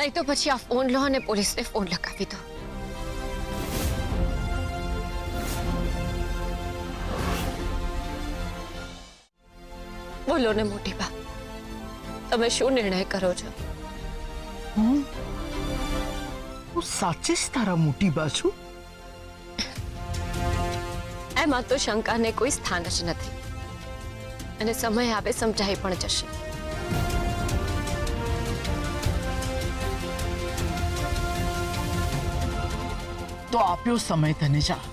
नहीं तो પછી આ ફોન લો અને પોલીસને ફોન લગાવી દો। બોલો ને મોટી બા, તમે શું નિર્ણય કરો છો? હું સાચે જ તારા મોટી બા છું? એમાં તો શંકાને કોઈ સ્થાન જ નથી અને સમય આવે સમજાઈ પણ જશે। તો આપ્યો સમય તને, જા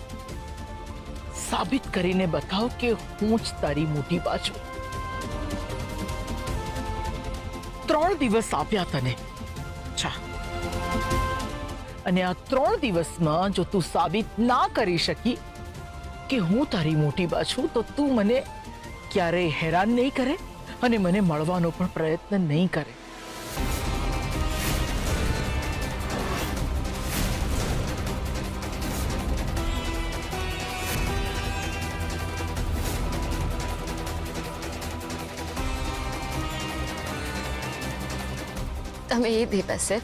સાબિત કરીને બતાવ કે હું જ તારી મોટી બા છું। 3 દિવસ આપ્યા તને, જા, અને આ 3 દિવસમાં જો તું સાબિત ના કરી શકી કે હું તારી મોટી બા છું તો તું મને ક્યારેય હેરાન નહીં કરે અને મને મળવાનો પણ પ્રયત્ન નહીં કરે। તમે એ દિવસે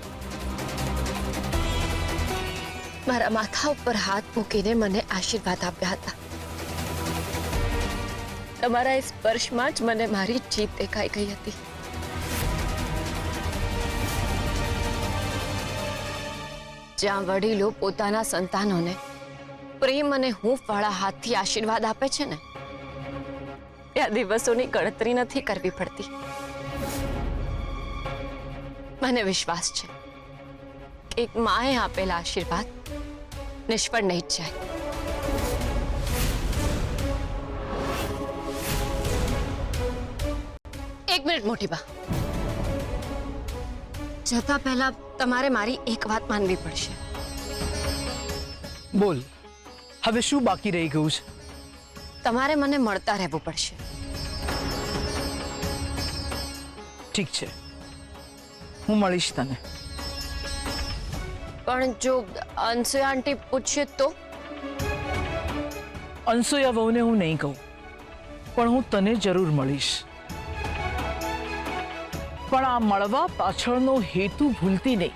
મારા માથા ઉપર હાથ મૂકીને મને આશીર્વાદ આપ્યા હતા। તમારા એ સ્પર્શમાં જ મને મારી જીત દેખાઈ ગઈ હતી। જ્યાં વડીલો પોતાના સંતાનોને પ્રેમ અને હૂંફવાળા હાથથી આશીર્વાદ આપે છે ને, ત્યાં દિવસોની ગણતરી નથી કરવી પડતી। મને વિશ્વાસ છે કે એક માએ આપેલા આશીર્વાદ નિષ્ફળ નહીં જ જાય। એક મિનિટ મોટી બા, જતા પહેલા તમારે મારી એક વાત માનવી પડશે। બોલ, હવે શું બાકી રહી ગયું છે? તમારે મને મળતા રહેવું પડશે। ઠીક છે, હું મળીશ તને। પણ જો અનસુયા આંટી પૂછે તો? અનસુયા વહુને હું નહીં કહું, પણ હું તને જરૂર મળીશ। પણ આ મળવા પાછળનો હેતુ ભૂલતી નહીં।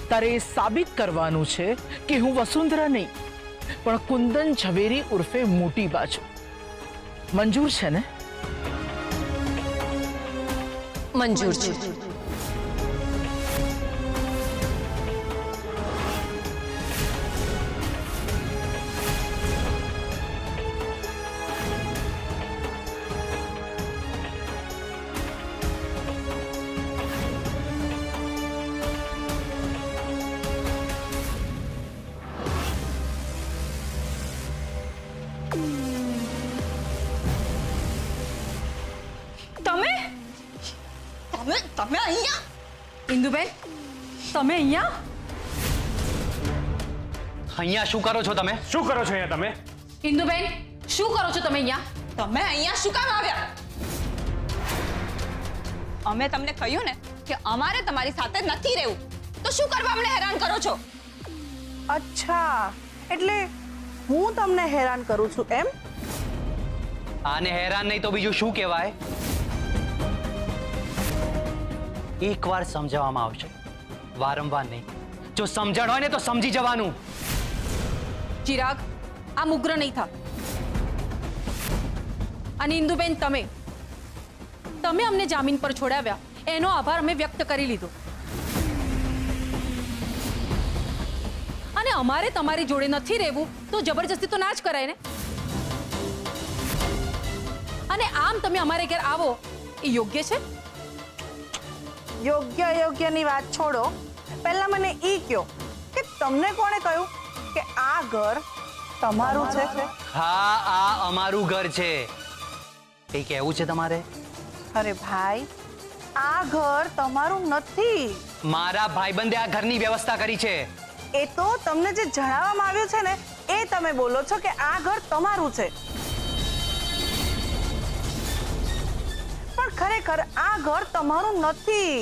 તારે એ સાબિત કરવાનું છે કે હું વસુંધરા નહીં પણ કુંદન ઝવેરી ઉર્ફે મોટી બા છું। મંજૂર છે ને? મંજૂર છે। તમે અહીંયા? ઇન્દુબેન, તમે અહીંયા? અહીંયા શું કરો છો તમે? શું કરો છો અહીંયા તમે? ઇન્દુબેન, શું કરો છો તમે અહીંયા? તમે અહીંયા શું કામ આવ્યા? અમે તમને કહ્યું ને કે અમારે તમારી સાથે નથી રહેવું, તો શું કરવા અમને હેરાન કરો છો? અચ્છા, એટલે હું તમને હેરાન કરું છું એમ? આને હેરાન નહીં તો બીજું શું કહેવાય? એકવાર સમજાવવામાં આવશે, વારંવાર નહીં। જો સમજણ હોય ને તો સમજી જવાનું। ચિરાગ, આમ ઉગ્ર નહીં થા। અને ઇન્દુબેન, તમે અમને જામીન પર છોડાવ્યા એનો આભાર અમે વ્યક્ત કરી લીધો, અને અમારે તમારી જોડે નથી રહેવું તો જબરજસ્તી તો ના જ કરાય ને। અને આમ તમે અમારે ઘેર આવો એ યોગ્ય છે? યોગ્ય અયોગ્યની વાત છોડો, પહેલા મને ઈ કહો કે તમને કોણે કહ્યું કે આ ઘર તમારું છે? હા, આ અમારું ઘર છે। કઈ કહેવું છે તમારે? અરે ભાઈ, આ ઘર તમારું નથી। મારા ભાઈબંધે આ ઘરની વ્યવસ્થા કરી છે। એ તો તમને જે જણાવવામાં આવ્યું છે ને એ તમે બોલો છો કે આ ઘર તમારું છે, પણ ખરેખર આ ઘર તમારું નથી।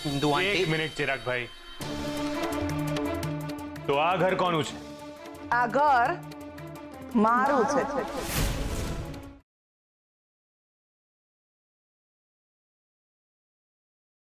હિન્દુ આંટી, એક મિનિટ ચિરાગભાઈ, તો આ ઘર કોનું છે? આ ઘર મારું છે।